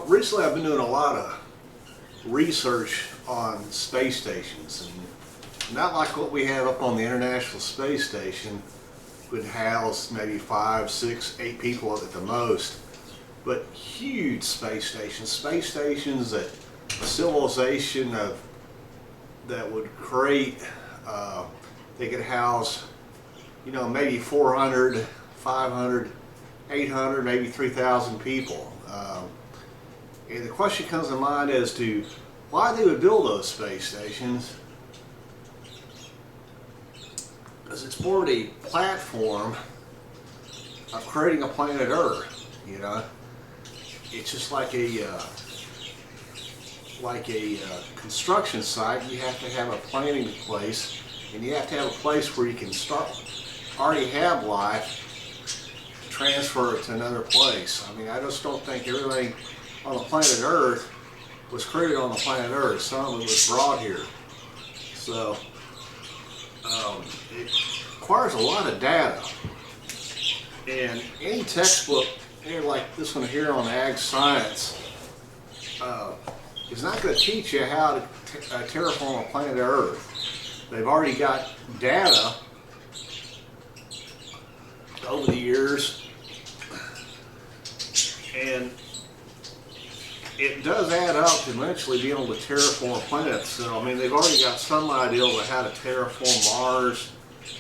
Recently I've been doing a lot of research on space stations, and not like what we have up on the International Space Station, would house maybe 5, 6, 8 people at the most, but huge space stations that a civilization that would create, they could house, maybe 400, 500, 800, maybe 3,000 people. And the question comes to mind as to why they would build those space stations. Because it's more a platform of creating a planet Earth. It's just like a construction site. You have to have a planning place, and you have to have a place where you can already have life, transfer it to another place. I just don't think everything on the planet Earth was created on the planet Earth. Some of it was brought here. So it requires a lot of data. And any textbook, like this one here on ag science, is not going to teach you how to terraform a planet Earth. They've already got data over the years, and it does add up to eventually being able to terraform planets. So, they've already got some idea of how to terraform Mars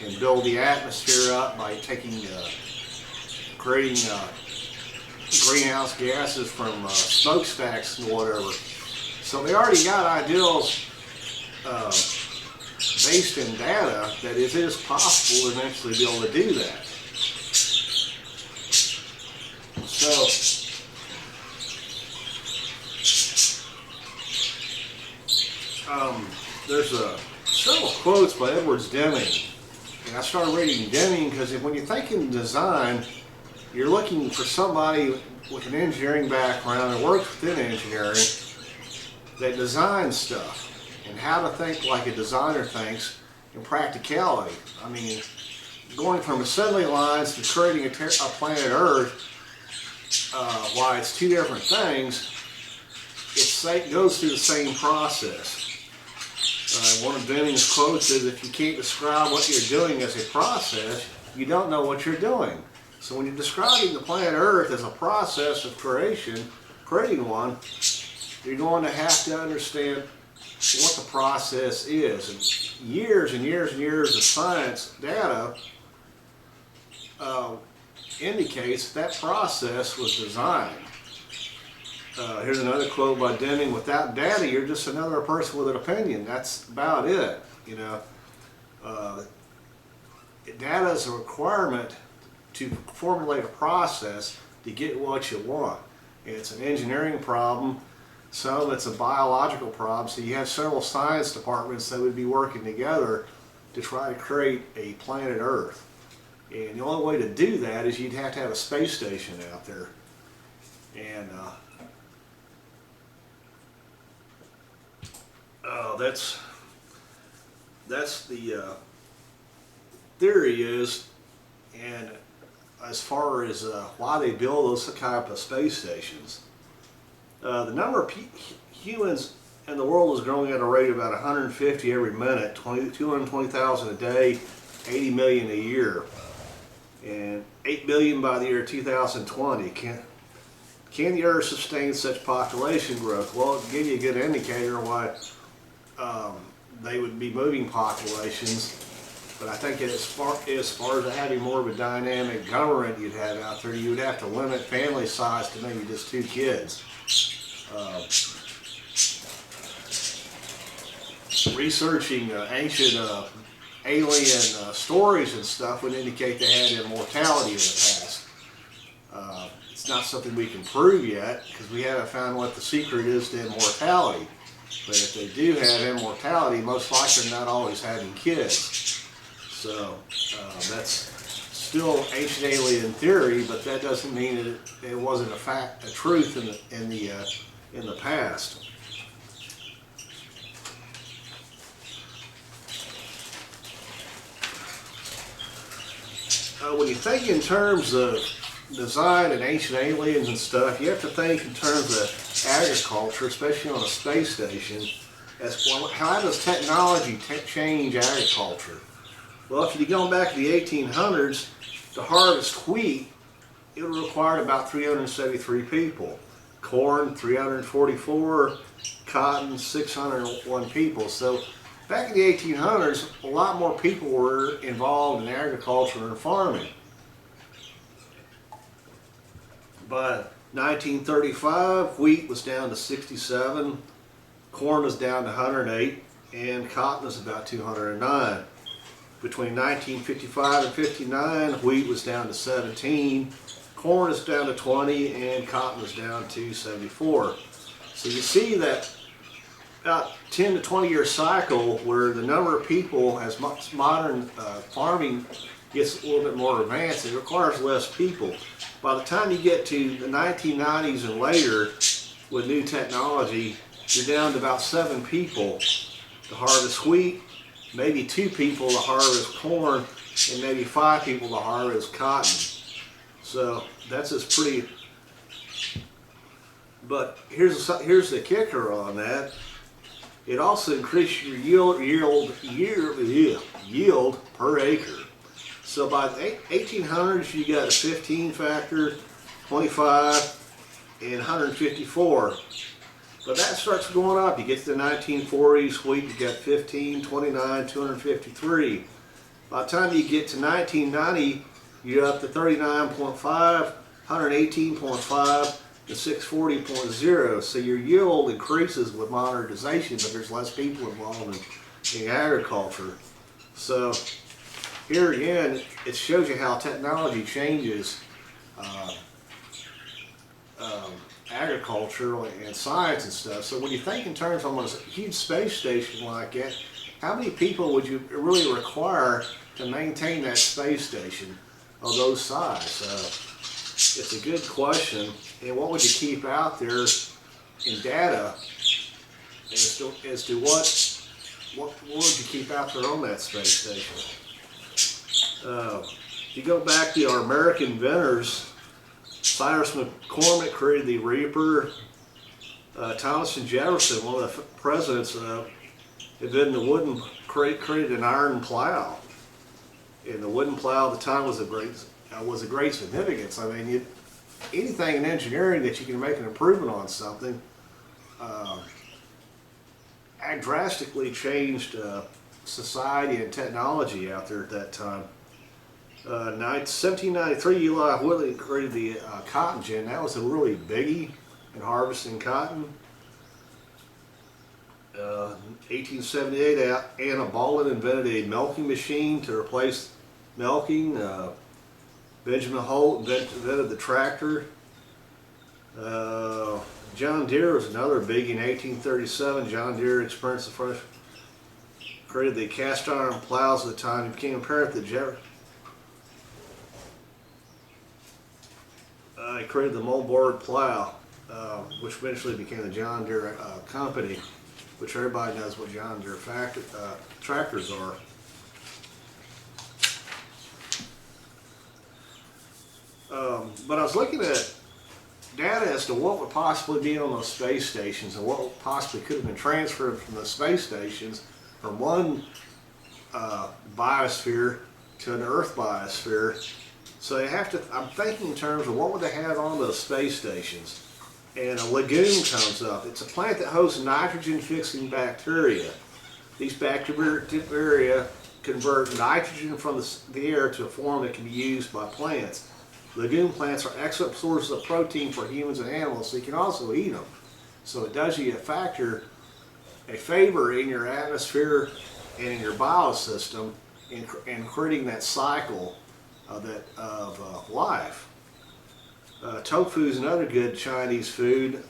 and build the atmosphere up by creating greenhouse gases from smokestacks and whatever. So they already got ideals based in data that it is possible to eventually be able to do that. So there's several quotes by Edwards Deming, and I started reading Deming because when you're thinking design, you're looking for somebody with an engineering background that works within engineering that designs stuff and how to think like a designer thinks in practicality. Going from assembly lines to creating a planet Earth, why it's two different things, it goes through the same process. One of Deming's quotes is, if you can't describe what you're doing as a process, you don't know what you're doing. So when you're describing the planet Earth as a process of creating one, you're going to have to understand what the process is. And years and years and years of science data indicates that process was designed. Here's another quote by Deming: "Without data, you're just another person with an opinion. That's about it." Data is a requirement to formulate a process to get what you want. It's an engineering problem. Some it's a biological problem. So you have several science departments that would be working together to try to create a planet Earth. And the only way to do that is you'd have to have a space station out there. And that's the theory is. And as far as why they build those type of space stations, the number of humans in the world is growing at a rate of about 150 every minute, 220,000 a day, 80 million a year, and 8 billion by the year 2020. Can the Earth sustain such population growth? Well, it'll give you a good indicator why they would be moving populations. But I think as far as having more of a dynamic government you'd have out there, you would have to limit family size to maybe just 2 kids. Researching ancient alien stories and stuff would indicate they had immortality in the past. It's not something we can prove yet because we haven't found what the secret is to immortality. But if they do have immortality, most likely they're not always having kids. So that's still ancient alien theory, but that doesn't mean it wasn't a truth in the past. When you think in terms of design and ancient aliens and stuff, you have to think in terms of agriculture, especially on a space station, as well, how does technology change agriculture? Well, if you're going back to the 1800s, to harvest wheat, it would require about 373 people. Corn, 344, cotton, 601 people. So back in the 1800s, a lot more people were involved in agriculture and farming. By 1935, wheat was down to 67, corn was down to 108, and cotton was about 209. Between 1955 and 59, wheat was down to 17, corn is down to 20, and cotton is down to 74. So you see that about 10 to 20 year cycle where the number of people, as modern farming gets a little bit more advanced, it requires less people. By the time you get to the 1990s and later, with new technology, you're down to about 7 people to harvest wheat, maybe 2 people to harvest corn, and maybe 5 people to harvest cotton. So that's just pretty. But here's the kicker on that. It also increases your yield per acre. So by the 1800s, you got a 15 factor, 25, and 154. But that starts going up. You get to the 1940s, wheat, you got 15, 29, 253. By the time you get to 1990, you're up to 39.5, 118.5, to 640.0. So your yield increases with modernization, but there's less people involved in agriculture. So here again, it shows you how technology changes agriculture and science and stuff. So when you think in terms of a huge space station like that, how many people would you really require to maintain that space station of those size? It's a good question. And what would you keep out there in data as to what would you keep out there on that space station? If you go back to our American inventors, Cyrus McCormick created the Reaper. Thomas and Jefferson, one of the presidents, invented the wooden, created an iron plow. And the wooden plow at the time was a great significance. I mean, anything in engineering that you can make an improvement on something, drastically changed society and technology out there at that time. 1793, Eli Whitney created the cotton gin. That was a really biggie in harvesting cotton. 1878, Anna Baldwin invented a milking machine to replace milking. Benjamin Holt invented the tractor. John Deere was another biggie in 1837. John Deere experienced the first, created the cast iron plows at the time. He became apparent that he created the moldboard plow, which eventually became the John Deere company, which everybody knows what John Deere tractors are. But I was looking at data as to what would possibly be on those space stations and what possibly could have been transferred from the space stations from one biosphere to an Earth biosphere. So you have to, I'm thinking in terms of what would they have on those space stations. And a legume comes up. It's a plant that hosts nitrogen-fixing bacteria. These bacteria convert nitrogen from the air to a form that can be used by plants. Legume plants are excellent sources of protein for humans and animals, so you can also eat them. So it does you a favor in your atmosphere and in your biosystem in creating that cycle of life. Tofu is another good Chinese food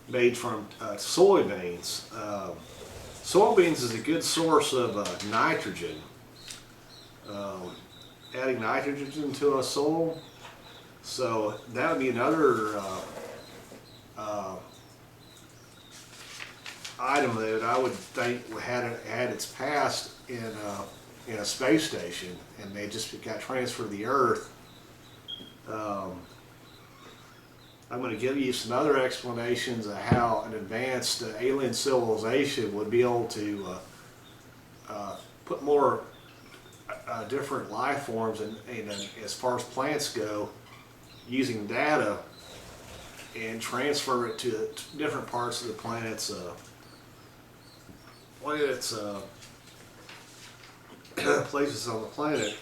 made from soybeans. Soybeans is a good source of nitrogen. Adding nitrogen to a soil, so that would be another item that I would think had its past in a space station, and they just got transferred to the Earth. I'm going to give you some other explanations of how an advanced alien civilization would be able to put more different life forms in, as far as plants go, using data and transfer it to different parts of the planet's places on the planet.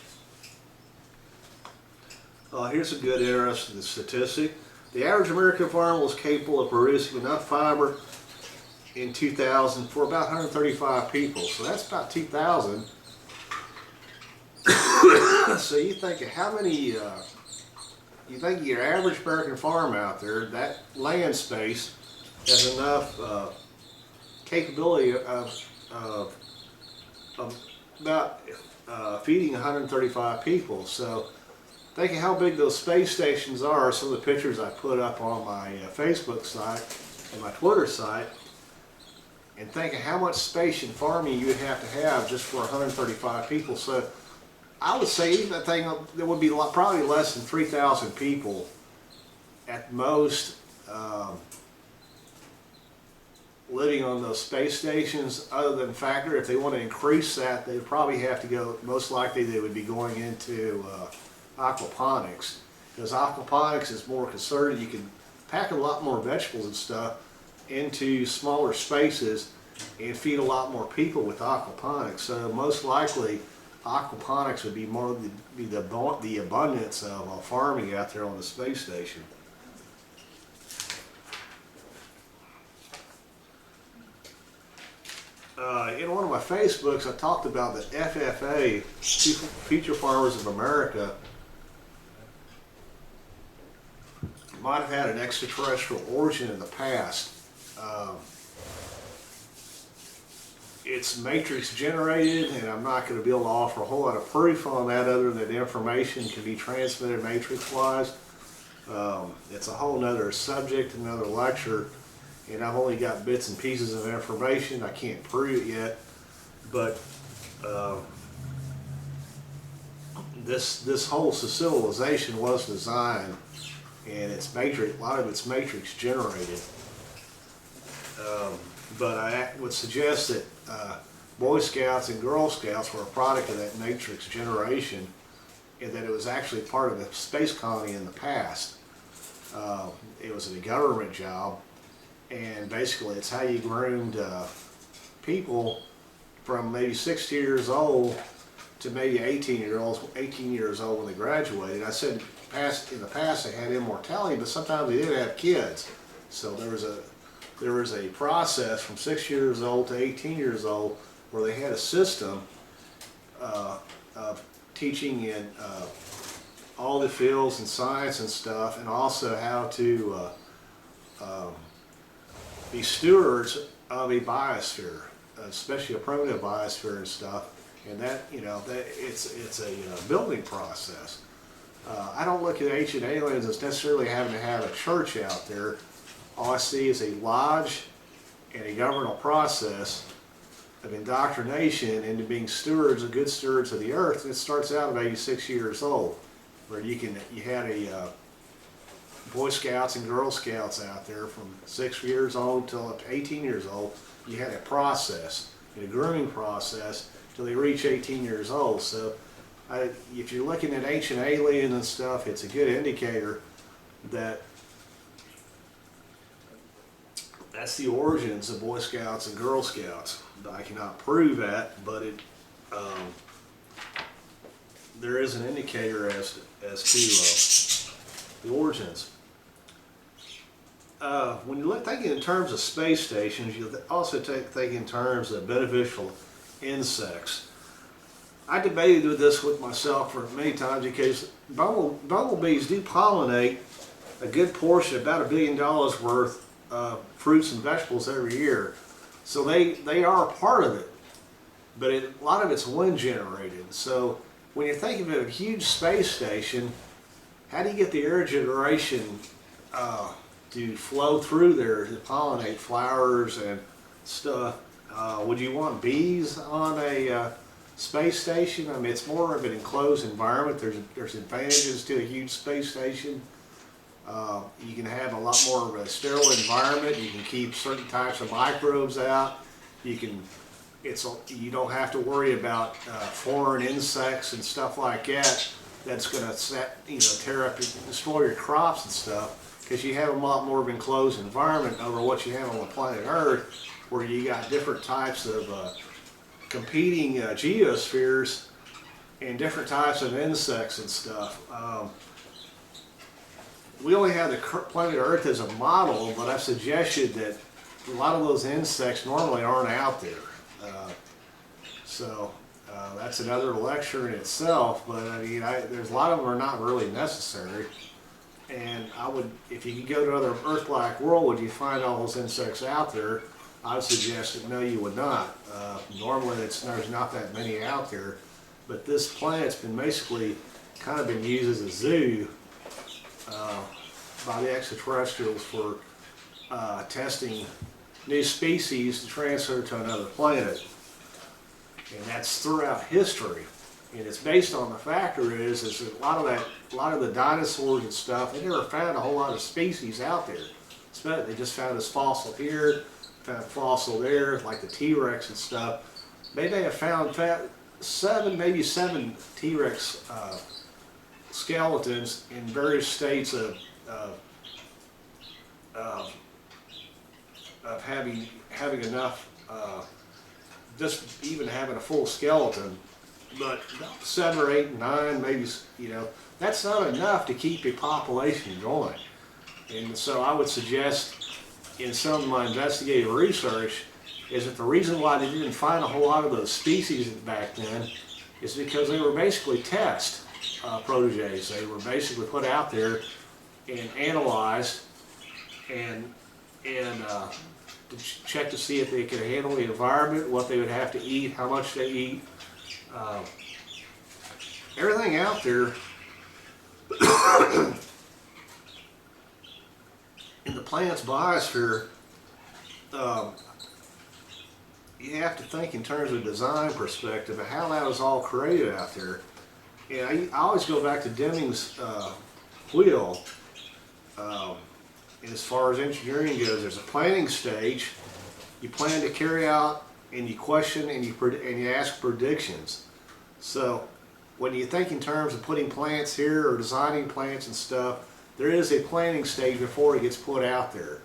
Here's a good interesting statistic. The average American farmer was capable of producing enough fiber in 2000 for about 135 people. So that's about 2,000. So you think of how many, you think your average American farm out there, that land space has enough capability of about feeding 135 people. So think of how big those space stations are. Some of the pictures I put up on my Facebook site and my Twitter site, and think of how much space in farming you would have to have just for 135 people. So I would say even that thing, there would be probably less than 3,000 people at most living on those space stations. Other than factor, if they want to increase that, they'd probably have to go, most likely they would be going into aquaponics, because aquaponics is more concerted. You can pack a lot more vegetables and stuff into smaller spaces and feed a lot more people with aquaponics. So most likely aquaponics would be more the abundance of farming out there on the space station. In one of my Facebooks, I talked about the FFA, Future Farmers of America, might have had an extraterrestrial origin in the past. It's matrix generated, and I'm not going to be able to offer a whole lot of proof on that other than the information can be transmitted matrix-wise. It's a whole nother subject, another lecture, and I've only got bits and pieces of information. I can't prove it yet, but this whole civilization was designed, and it's matrix, a lot of it's matrix generated. But I would suggest that Boy Scouts and Girl Scouts were a product of that matrix generation, and that it was actually part of a space colony in the past. It was a government job, and basically it's how you groomed people from maybe 60 years old to maybe 18 years old when they graduated. I said in the past they had immortality, but sometimes they did have kids. So there was a process from 6 years old to 18 years old where they had a system of teaching in all the fields and science and stuff, and also how to be stewards of a biosphere, especially a primitive biosphere and stuff. And that, it's a building process. I don't look at ancient aliens as necessarily having to have a church out there. All I see is a lodge and a governmental process of indoctrination into being stewards, good stewards of the earth. And it starts out at maybe 6 years old, where you had a Boy Scouts and Girl Scouts out there from 6 years old till up to 18 years old. You had a process, a grooming process, till they reach 18 years old. So if you're looking at ancient aliens and stuff, it's a good indicator that that's the origins of Boy Scouts and Girl Scouts. I cannot prove that, but there is an indicator as to the origins. When you think in terms of space stations, you also think in terms of beneficial insects. I debated with this with myself for many times, because bumblebees do pollinate a good portion, about $1 billion worth of fruits and vegetables every year. So they are a part of it, but a lot of it's wind generated. So when you're thinking of a huge space station, how do you get the air generation to flow through there to pollinate flowers and stuff? Would you want bees on a space station, I mean, it's more of an enclosed environment. There's advantages to a huge space station. You can have a lot more of a sterile environment. You can keep certain types of microbes out. You don't have to worry about foreign insects and stuff like that. That's going to tear up, destroy your crops and stuff, because you have a lot more of an enclosed environment over what you have on the planet Earth, where you got different types of competing geospheres and different types of insects and stuff. We only have the planet Earth as a model, but I've suggested that a lot of those insects normally aren't out there. That's another lecture in itself, but I mean, there's a lot of them are not really necessary. And if you could go to other Earth-like world, would you find all those insects out there? I would suggest that no, you would not. Normally, there's not that many out there, but this planet's been basically kind of been used as a zoo by the extraterrestrials for testing new species to transfer to another planet. And that's throughout history. And it's based on the factor is that a lot of the dinosaurs and stuff, they never found a whole lot of species out there. They just found this fossil here, found a fossil there, like the T-Rex and stuff. They may have found maybe seven T-Rex skeletons in various states of having enough, just even having a full skeleton. But 7 or 8, 9, maybe, that's not enough to keep a population going. And so I would suggest in some of my investigative research is that the reason why they didn't find a whole lot of those species back then is because they were basically test proteges. They were basically put out there and analyzed and to check to see if they could handle the environment, what they would have to eat, how much they eat. Everything out there in the planet's biosphere, you have to think in terms of design perspective of how that was all created out there. And I always go back to Deming's wheel. As far as engineering goes, there's a planning stage. You plan to carry out, and you question, and you ask predictions. So when you think in terms of putting plants here or designing plants and stuff, there is a planning stage before it gets put out there.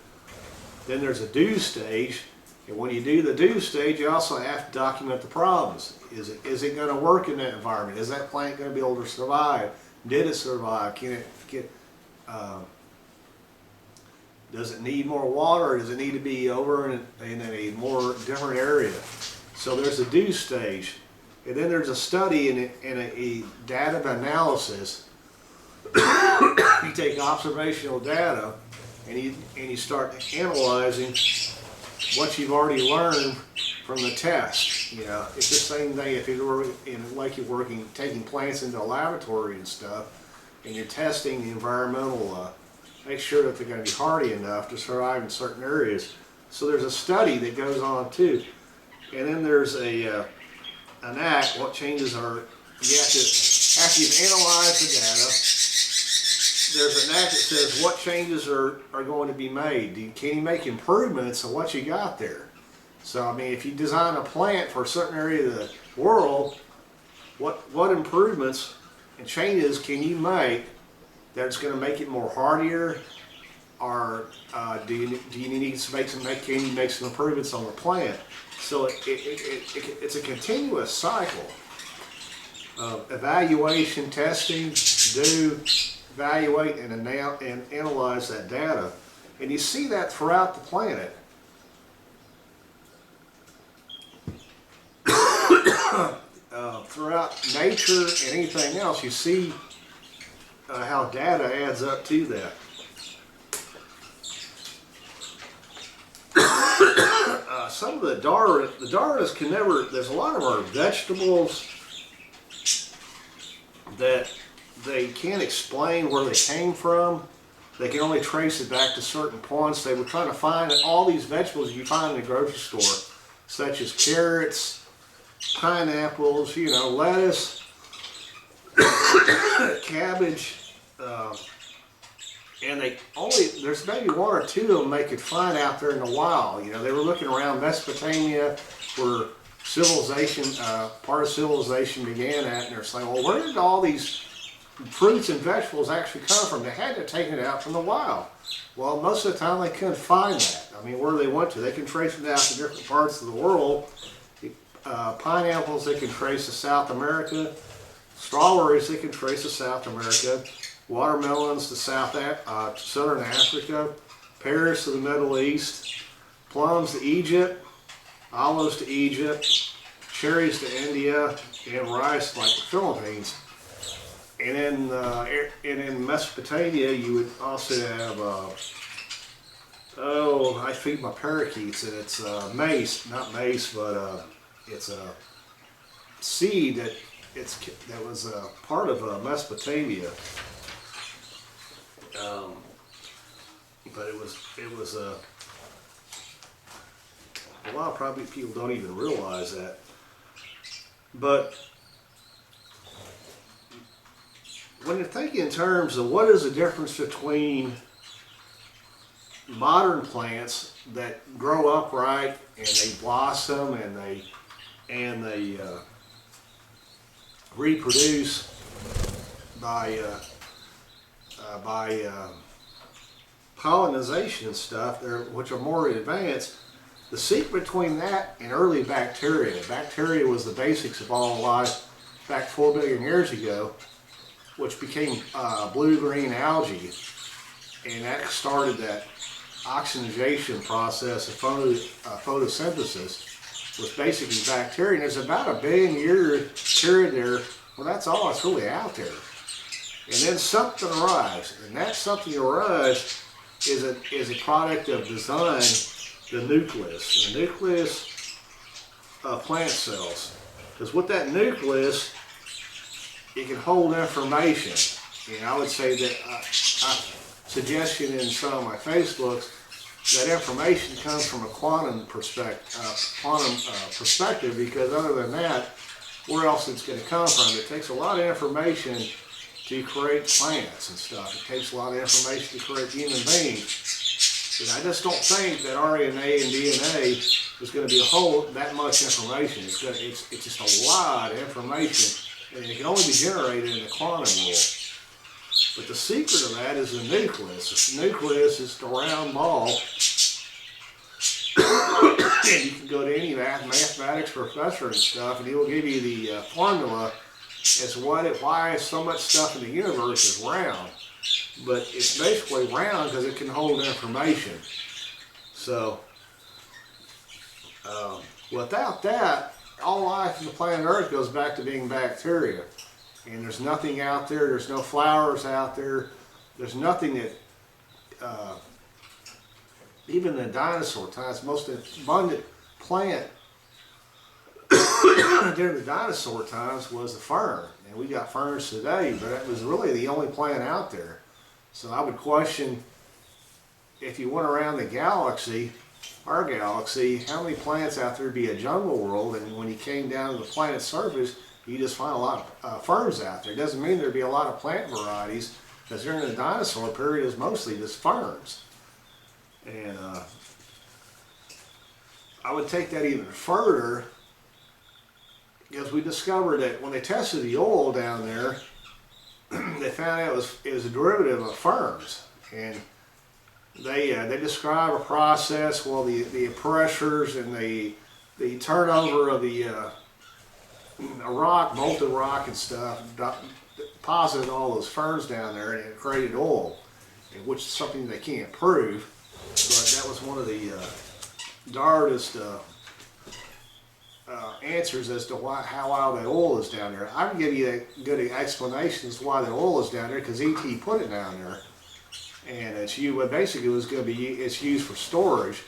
Then there's a do stage, and when you do the do stage, you also have to document the problems. Is it going to work in that environment? Is that plant going to be able to survive? Did it survive? Can it get? Does it need more water, or does it need to be over in a more different area? So there's a do stage, and then there's a study and a data analysis. You take observational data and you start analyzing what you've already learned from the test. It's the same thing if you were taking plants into a laboratory and stuff, and you're testing the environmental. Make sure that they're going to be hardy enough to survive in certain areas. So there's a study that goes on too, and then there's an act. What changes are after you've analyzed the data, there's an act that says what changes are going to be made. Can you make improvements on what you got there? So I mean, if you design a plant for a certain area of the world, what improvements and changes can you make that's going to make it more hardier, or do you need to can you make some improvements on the plant? So it's a continuous cycle of evaluation, testing, evaluate, and analyze that data, and you see that throughout the planet. Throughout nature and anything else, you see how data adds up to that. Some of the Darwinists can never, there's a lot of our vegetables that they can't explain where they came from. They can only trace it back to certain points. They were trying to find all these vegetables you find in the grocery store, such as carrots, pineapples, you know, lettuce, cabbage, and there's maybe one or two of them they could find out there in the wild. You know, they were looking around Mesopotamia where civilization, part of civilization began at, and they're saying, well, where did all these fruits and vegetables actually come from? They had to take it out from the wild. Well, most of the time they couldn't find that. I mean, where they went to, they can trace it out to different parts of the world. Pineapples, they can trace to South America. Strawberries, they can trace to South America. Watermelons to Southern Africa. Pears to the Middle East. Plums to Egypt. Olives to Egypt. Cherries to India. And rice like the Philippines. And in Mesopotamia, you would also have, I feed my parakeets, and it's mace, not mace, but it's a seed that was part of Mesopotamia. But it was a lot of probably people don't even realize that. But when you think in terms of what is the difference between modern plants that grow upright and they blossom and they reproduce by pollination and stuff, which are more advanced, the secret between that and early bacteria. Bacteria was the basics of all life back 4 billion years ago, which became blue-green algae, and that started that oxygenation process of photosynthesis, was basically bacteria. And there's about a billion-year period there where that's all that's really out there. And then something arrives, and that something arrives is a product of design, the nucleus. The nucleus of plant cells. Because with that nucleus, it can hold information. And I would say that suggestion in some of my Facebooks, that information comes from a quantum perspective, because other than that, where else it's going to come from? It takes a lot of information to create plants and stuff. It takes a lot of information to create human beings. And I just don't think that RNA and DNA is going to be that much information. It's just a lot of information, and it can only be generated in the quantum world. But the secret of that is the nucleus. The nucleus is the round ball. And you can go to any mathematics professor and stuff, and he will give you the formula as why so much stuff in the universe is round. But it's basically round because it can hold information. So, without that, all life on the planet Earth goes back to being bacteria. And there's nothing out there, there's no flowers out there, there's nothing that, even in dinosaur times, most abundant plant during the dinosaur times was the fern. And we got ferns today, but it was really the only plant out there. So I would question, if you went around the galaxy, our galaxy, how many plants out there would be a jungle world, and when you came down to the planet's surface, you just find a lot of ferns out there. It doesn't mean there'd be a lot of plant varieties, because during the dinosaur period, it was mostly just ferns. And I would take that even further, because we discovered that when they tested the oil down there, they found out it was a derivative of ferns. And they describe a process, well, the pressures and the turnover of the rock, molten rock and stuff, deposited all those ferns down there, and it created oil, which is something they can't prove. But that was one of the darndest answers as to how that oil is down there. I can give you a good explanation as to why the oil is down there, because E.T. put it down there, and it's used for storage.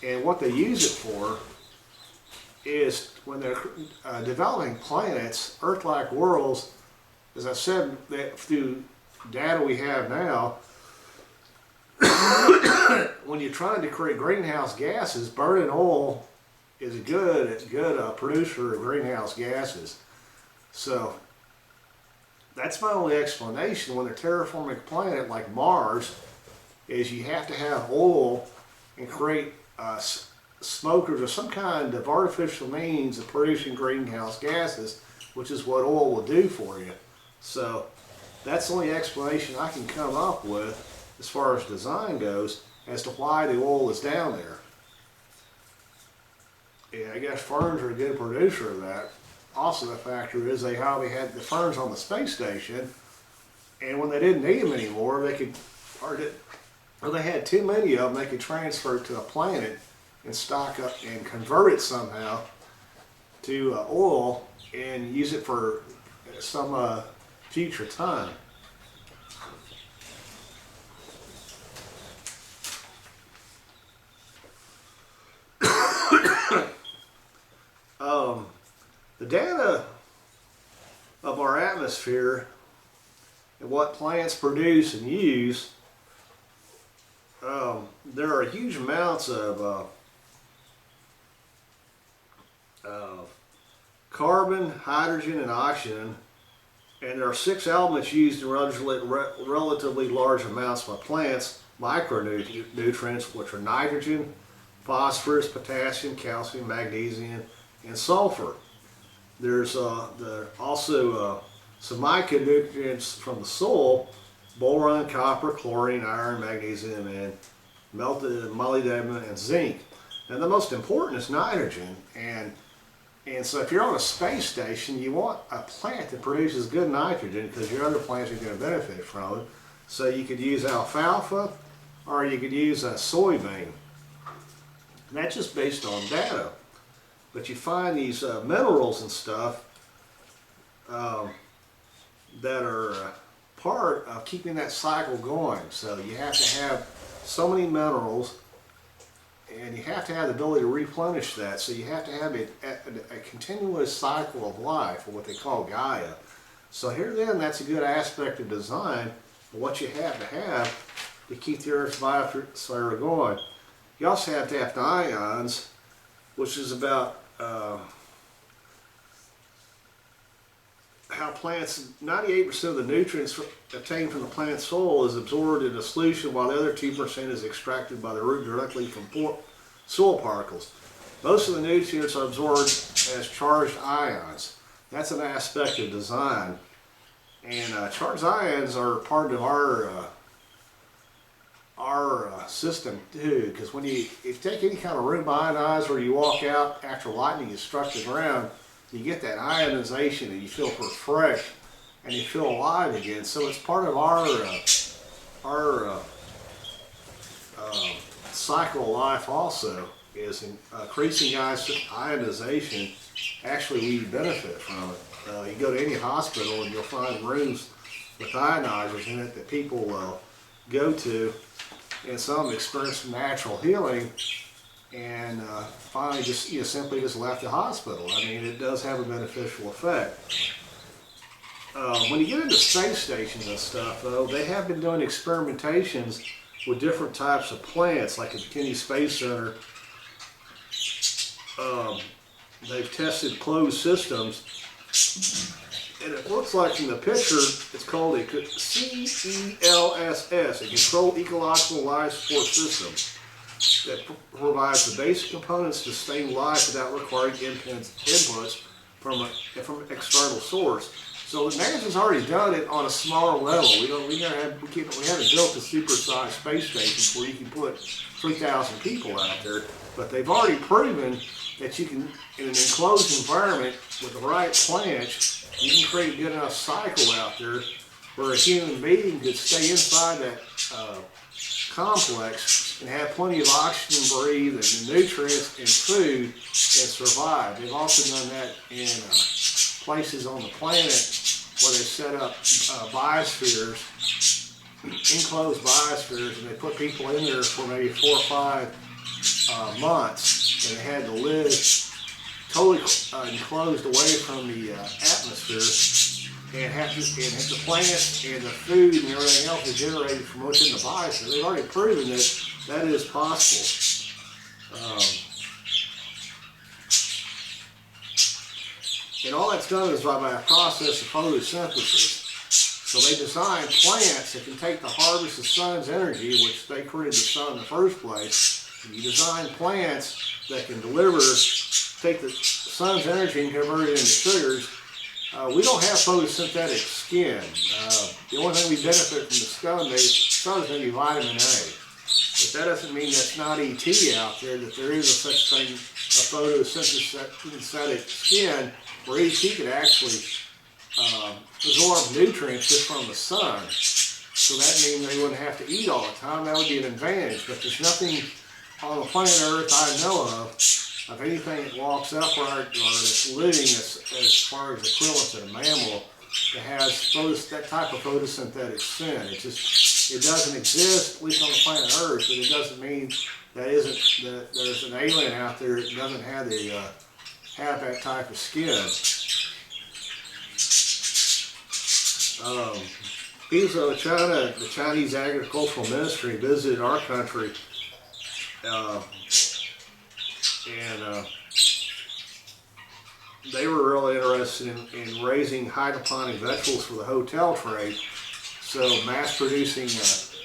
And what they use it for is when they're developing planets, Earth-like worlds. As I said, that through data we have now, when you're trying to create greenhouse gases, burning oil is a good producer of greenhouse gases. So that's my only explanation when they're terraforming a planet like Mars, is you have to have oil and create smokers or some kind of artificial means of producing greenhouse gases, which is what oil will do for you. So that's the only explanation I can come up with as far as design goes as to why the oil is down there. Yeah, I guess ferns are a good producer of that. Also, the factor is they had the ferns on the space station, and when they didn't need them anymore, they could, or they had too many of them, they could transfer it to a planet and stock up and convert it somehow to oil and use it for some future time. The data of our atmosphere and what plants produce and use, there are huge amounts of carbon, hydrogen, and oxygen, and there are 6 elements used in relatively large amounts by plants, micronutrients, which are nitrogen, phosphorus, potassium, calcium, magnesium, and sulfur. There's also some micronutrients from the soil: boron, copper, chlorine, iron, magnesium, and molybdenum and zinc. And the most important is nitrogen. And so if you're on a space station, you want a plant that produces good nitrogen because your other plants are going to benefit from it. So you could use alfalfa or you could use a soybean. And that's just based on data. But you find these minerals and stuff that are part of keeping that cycle going. So you have to have so many minerals, and you have to have the ability to replenish that. So you have to have a continuous cycle of life, or what they call Gaia. So here then, that's a good aspect of design, what you have to keep the Earth's biosphere going. You also have to have ions, which is about how plants, 98% of the nutrients obtained from the plant soil is absorbed in a solution, while the other 2% is extracted by the root directly from soil particles. Most of the nutrients are absorbed as charged ions. That's an aspect of design. And charged ions are part of our system too, because if you take any kind of room ionizer, or you walk out after lightning has struck the ground, you get that ionization and you feel refreshed and you feel alive again. So it's part of our cycle of life also, is increasing ionization. Actually, we benefit from it. You go to any hospital and you'll find rooms with ionizers in it that people go to, and some experience natural healing, and finally just simply just left the hospital. I mean, it does have a beneficial effect. When you get into space stations and stuff, though, they have been doing experimentations with different types of plants, like at the Kennedy Space Center. They've tested closed systems, and it looks like in the picture, it's called a CELSS, a Controlled Ecological Life Support System, that provides the basic components to sustain life without requiring inputs from an external source. So NASA's already done it on a smaller level. We haven't built a super-sized space station where you can put 3,000 people out there, but they've already proven that you can, in an enclosed environment with the right plants, you can create a good enough cycle out there where a human being could stay inside that complex and have plenty of oxygen to breathe and nutrients and food and survive. They've also done that in places on the planet where they set up biospheres, enclosed biospheres, and they put people in there for maybe 4 or 5 months, and they had to live totally enclosed away from the atmosphere, and the plants and the food and everything else is generated from within the biosphere. They've already proven that that is possible. And all that's done is by a process of photosynthesis. So they design plants that can take the harvest of sun's energy, which they created the sun in the first place. And you design plants that can take the sun's energy and convert it into sugars. We don't have photosynthetic skin. The only thing we benefit from the sun is going to be vitamin A. But that doesn't mean that's not ET out there, that there is a such thing, a photosynthetic skin, where ET could actually absorb nutrients just from the sun. So that means they wouldn't have to eat all the time. That would be an advantage. But there's nothing on the planet Earth I know of anything that walks upright or that's living as far as equivalent to a mammal that has that type of photosynthetic skin. It doesn't exist, at least on the planet Earth, but it doesn't mean that there's an alien out there that doesn't have that type of skin. The Chinese Agricultural Ministry visited our country, and they were really interested in raising hydroponic vegetables for the hotel trade. So mass producing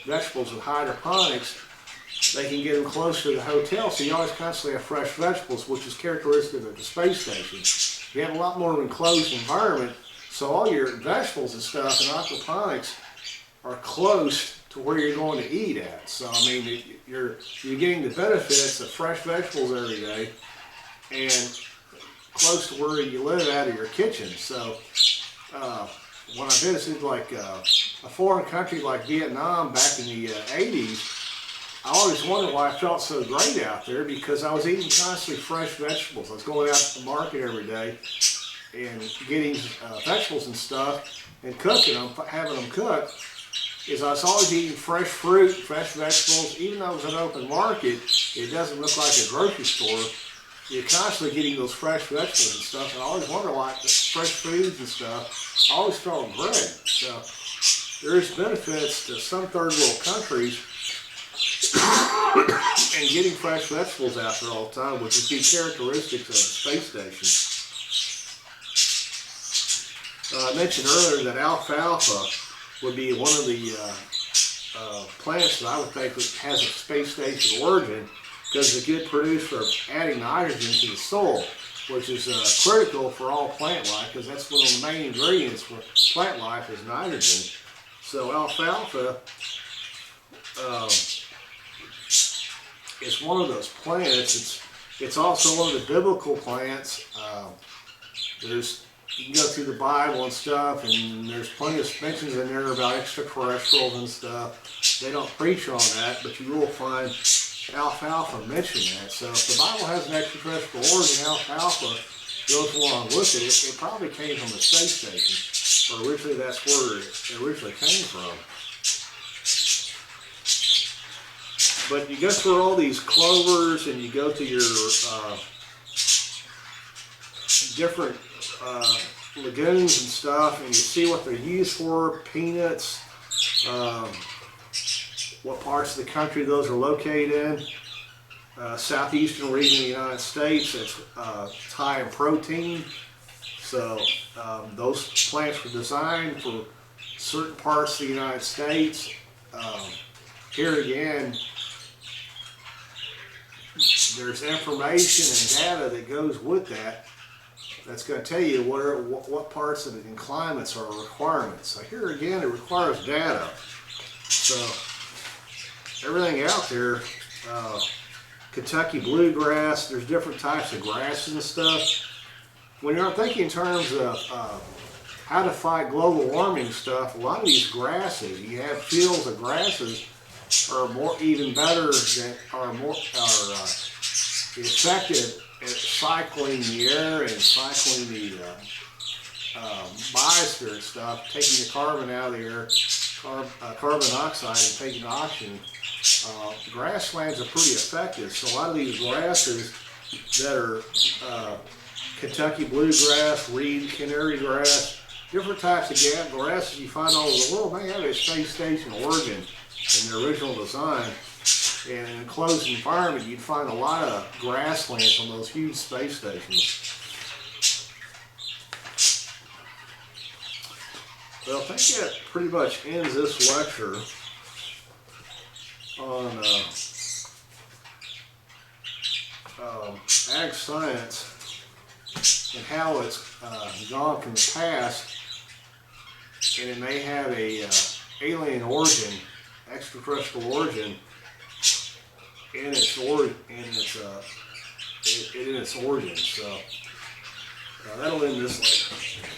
vegetables with hydroponics, they can get them close to the hotel, so you always constantly have fresh vegetables, which is characteristic of the space station. You have a lot more of an enclosed environment, so all your vegetables and stuff in aquaponics are close to where you're going to eat at. So I mean, you're getting the benefits of fresh vegetables every day, and close to where you live out of your kitchen. So when I visited like a foreign country like Vietnam back in the 80s, I always wondered why I felt so great out there, because I was eating constantly fresh vegetables. I was going out to the market every day and getting vegetables and stuff and cooking them, having them cooked. I was always eating fresh fruit, fresh vegetables. Even though it was an open market, it doesn't look like a grocery store. You're constantly getting those fresh vegetables and stuff, and I always wonder why the fresh foods and stuff, I always felt great. So there's benefits to some third world countries and getting fresh vegetables out there all the time, which is the characteristics of the space station. I mentioned earlier that alfalfa would be one of the plants that I would think has a space station origin, because it's a good producer of adding nitrogen to the soil, which is critical for all plant life, because that's one of the main ingredients for plant life is nitrogen. So alfalfa is one of those plants. It's also one of the biblical plants. You can go through the Bible and stuff, and there's plenty of mentions in there about extraterrestrials and stuff. They don't preach on that, but you will find alfalfa mentioned that. So if the Bible has an extraterrestrial origin, alfalfa goes along with it. It probably came from the space station, or originally that's where it originally came from. But you go through all these clovers, and you go to your different lagoons and stuff, and you see what they're used for, peanuts, what parts of the country those are located in. Southeastern region of the United States, it's high in protein. So those plants were designed for certain parts of the United States. Here again, there's information and data that goes with that. That's going to tell you what parts of it and climates are requirements. So here again, it requires data. So everything out there, Kentucky bluegrass, there's different types of grasses and stuff. When you're thinking in terms of how to fight global warming stuff, a lot of these grasses, you have fields of grasses are even better than are effective at cycling the air and cycling the biosphere and stuff, taking the carbon out of the air, carbon dioxide, and taking the oxygen. Grasslands are pretty effective. So a lot of these grasses that are Kentucky bluegrass, reed, canary grass, different types of grasses you find all over the world, they have a space station origin in their original design. In an enclosed environment, you'd find a lot of grasslands on those huge space stations. Well, I think that pretty much ends this lecture on ag science and how it's gone from the past, and it may have a alien origin, extraterrestrial origin in its origin. So that'll end this lecture.